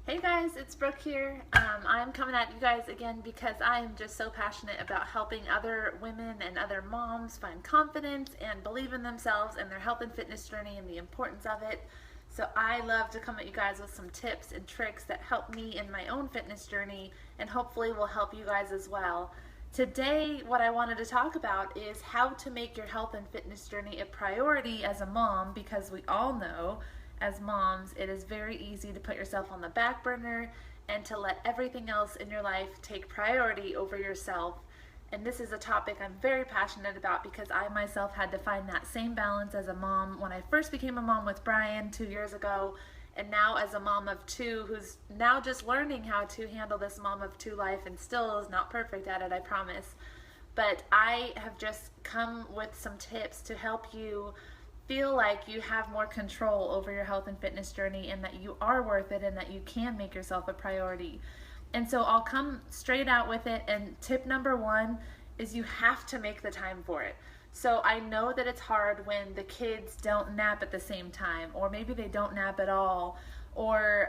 Hey guys, it's Brooke here. I'm coming at you guys again because I am just so passionate about helping other women and other moms find confidence and believe in themselves and their health and fitness journey and the importance of it. So I love to come at you guys with some tips and tricks that help me in my own fitness journey and hopefully will help you guys as well. Today, what I wanted to talk about is how to make your health and fitness journey a priority as a mom, because we all know as moms it is very easy to put yourself on the back burner and to let everything else in your life take priority over yourself. And this is a topic I'm very passionate about because I myself had to find that same balance as a mom when I first became a mom with Brian 2 years ago, and now as a mom of two who's now just learning how to handle this mom of two life and still is not perfect at it, I promise. But I have just come with some tips to help you feel like you have more control over your health and fitness journey and that you are worth it and that you can make yourself a priority. And so I'll come straight out with it. And tip number one is you have to make the time for it. So I know that it's hard when the kids don't nap at the same time, or maybe they don't nap at all, or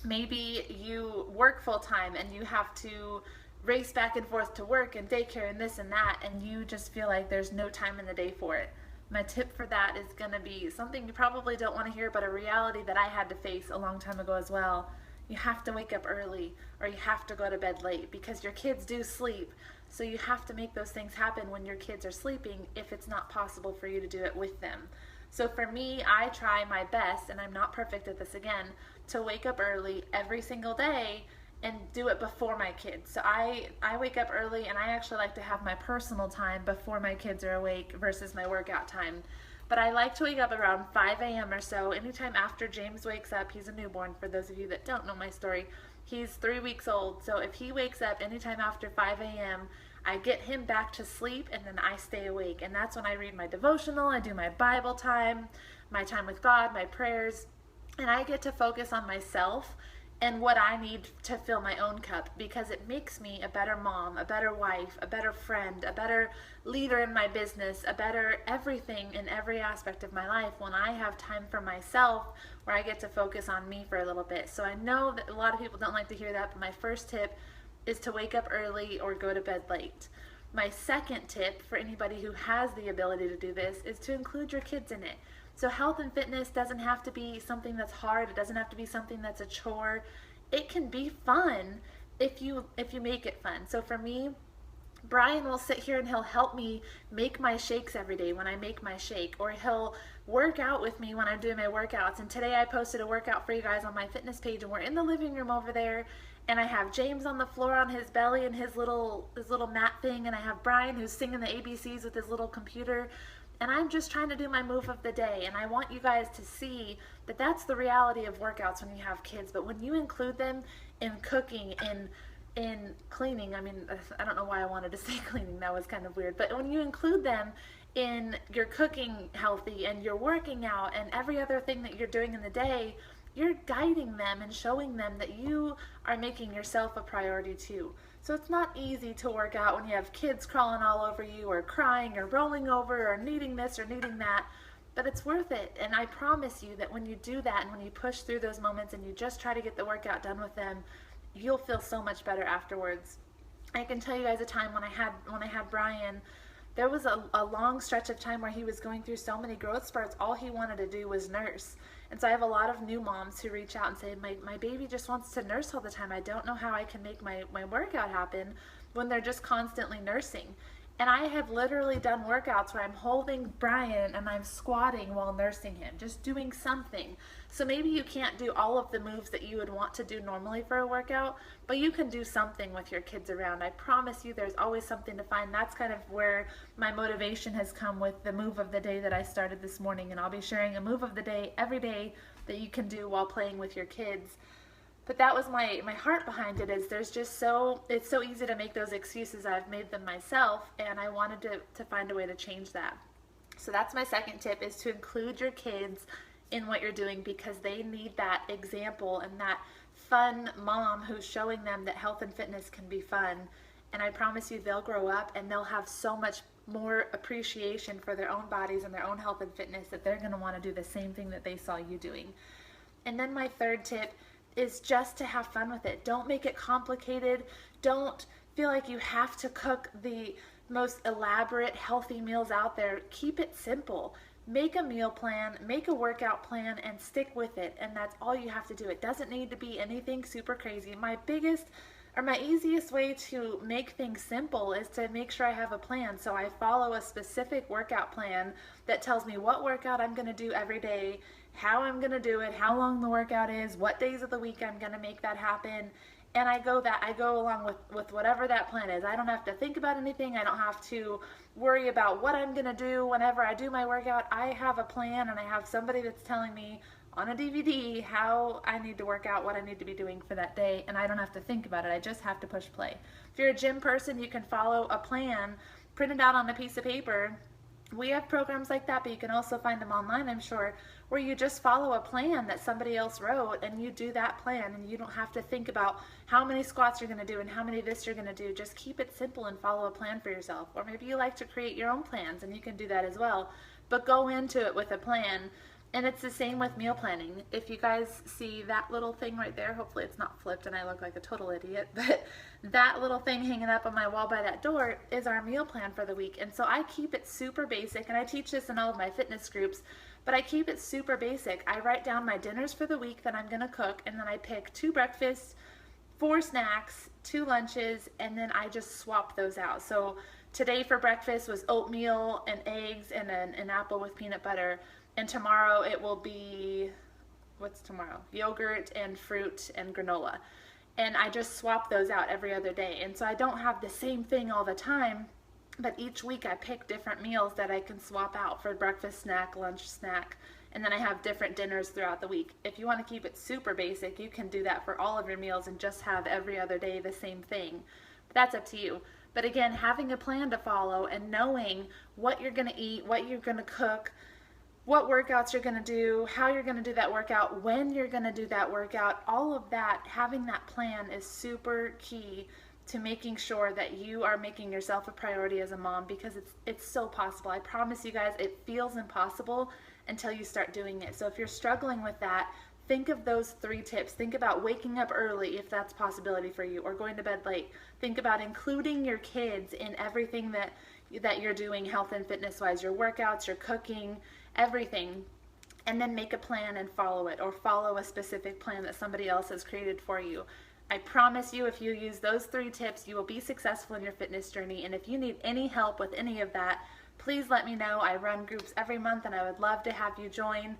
maybe you work full time and you have to race back and forth to work and daycare and this and that, and you just feel like there's no time in the day for it. My tip for that is going to be something you probably don't want to hear, but a reality that I had to face a long time ago as well. You have to wake up early or you have to go to bed late because your kids do sleep. So you have to make those things happen when your kids are sleeping if it's not possible for you to do it with them. So for me, I try my best, and I'm not perfect at this again, to wake up early every single day and do it before my kids. So I wake up early, and I actually like to have my personal time before my kids are awake versus my workout time. But I like to wake up around 5 a.m. or so, anytime after James wakes up. He's a newborn, for those of you that don't know my story. He's 3 weeks old, so if he wakes up anytime after 5 a.m., I get him back to sleep and then I stay awake. And that's when I read my devotional, I do my Bible time, my time with God, my prayers, and I get to focus on myself and what I need to fill my own cup, because it makes me a better mom, a better wife, a better friend, a better leader in my business, a better everything in every aspect of my life when I have time for myself where I get to focus on me for a little bit. So I know that a lot of people don't like to hear that, but my first tip is to wake up early or go to bed late. My second tip for anybody who has the ability to do this is to include your kids in it. So health and fitness doesn't have to be something that's hard. It doesn't have to be something that's a chore. It can be fun if you make it fun. So for me, Brian will sit here and he'll help me make my shakes every day when I make my shake, or he'll work out with me when I'm doing my workouts. And today I posted a workout for you guys on my fitness page, and we're in the living room over there, and I have James on the floor on his belly and his little mat thing, and I have Brian who's singing the ABCs with his little computer, and I'm just trying to do my move of the day. And I want you guys to see that that's the reality of workouts when you have kids. But when you include them in cooking, in cleaning, I mean, I don't know why I wanted to say cleaning, that was kind of weird, but when you include them in your cooking healthy and your working out and every other thing that you're doing in the day, you're guiding them and showing them that you are making yourself a priority too. So it's not easy to work out when you have kids crawling all over you or crying or rolling over or needing this or needing that, but it's worth it. And I promise you that when you do that and when you push through those moments and you just try to get the workout done with them, you'll feel so much better afterwards. I can tell you guys a time when I had Brian, there was a long stretch of time where he was going through so many growth spurts. All he wanted to do was nurse. And so I have a lot of new moms who reach out and say, my baby just wants to nurse all the time. I don't know how I can make my workout happen when they're just constantly nursing. And I have literally done workouts where I'm holding Brian and I'm squatting while nursing him, just doing something. So maybe you can't do all of the moves that you would want to do normally for a workout, but you can do something with your kids around. I promise you there's always something to find. That's kind of where my motivation has come with the move of the day that I started this morning. And I'll be sharing a move of the day every day that you can do while playing with your kids. But that was my heart behind it, is it's so easy to make those excuses. I've made them myself, and I wanted to find a way to change that. So that's my second tip, is to include your kids in what you're doing, because they need that example and that fun mom who's showing them that health and fitness can be fun. And I promise you they'll grow up and they'll have so much more appreciation for their own bodies and their own health and fitness that they're going to want to do the same thing that they saw you doing. And then my third tip is just to have fun with it. Don't make it complicated. Don't feel like you have to cook the most elaborate healthy meals out there. Keep it simple. Make a meal plan, make a workout plan, and stick with it. And that's all you have to do. It doesn't need to be anything super crazy. My easiest way to make things simple is to make sure I have a plan. So I follow a specific workout plan that tells me what workout I'm going to do every day, how I'm going to do it, how long the workout is, what days of the week I'm going to make that happen. And I go along with whatever that plan is. I don't have to think about anything. I don't have to worry about what I'm going to do whenever I do my workout. I have a plan, and I have somebody that's telling me on a DVD how I need to work out, what I need to be doing for that day, and I don't have to think about it. I just have to push play. If you're a gym person, you can follow a plan printed out on a piece of paper. We have programs like that, but you can also find them online, I'm sure, where you just follow a plan that somebody else wrote, and you do that plan, and you don't have to think about how many squats you're going to do and how many this you're going to do. Just keep it simple and follow a plan for yourself. Or maybe you like to create your own plans, and you can do that as well. But go into it with a plan. And it's the same with meal planning. If you guys see that little thing right there, hopefully it's not flipped and I look like a total idiot, but that little thing hanging up on my wall by that door is our meal plan for the week. And so I keep it super basic, and I teach this in all of my fitness groups, but I keep it super basic. I write down my dinners for the week that I'm gonna cook, and then I pick 2 breakfasts, 4 snacks, 2 lunches, and then I just swap those out. So today for breakfast was oatmeal and eggs and an apple with peanut butter. And tomorrow it will be, what's tomorrow? Yogurt and fruit and granola. And I just swap those out every other day. And so I don't have the same thing all the time, but each week I pick different meals that I can swap out for breakfast snack, lunch snack, and then I have different dinners throughout the week. If you want to keep it super basic, you can do that for all of your meals and just have every other day the same thing. But that's up to you. But again, having a plan to follow and knowing what you're going to eat, what you're going to cook, what workouts you're going to do, how you're going to do that workout, when you're going to do that workout, all of that, having that plan is super key to making sure that you are making yourself a priority as a mom, because it's so possible. I promise you guys, it feels impossible until you start doing it. So if you're struggling with that, think of those 3 tips. Think about waking up early if that's a possibility for you, or going to bed late. Think about including your kids in everything that you're doing health and fitness wise, your workouts, your cooking, everything, and then make a plan and follow it, or follow a specific plan that somebody else has created for you. I promise you, if you use those 3 tips, you will be successful in your fitness journey. And if you need any help with any of that, please let me know. I run groups every month, and I would love to have you join.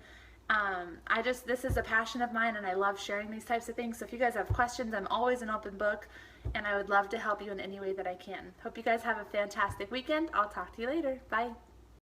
This is a passion of mine, and I love sharing these types of things. So if you guys have questions, I'm always an open book, and I would love to help you in any way that I can. Hope you guys have a fantastic weekend. I'll talk to you later. Bye.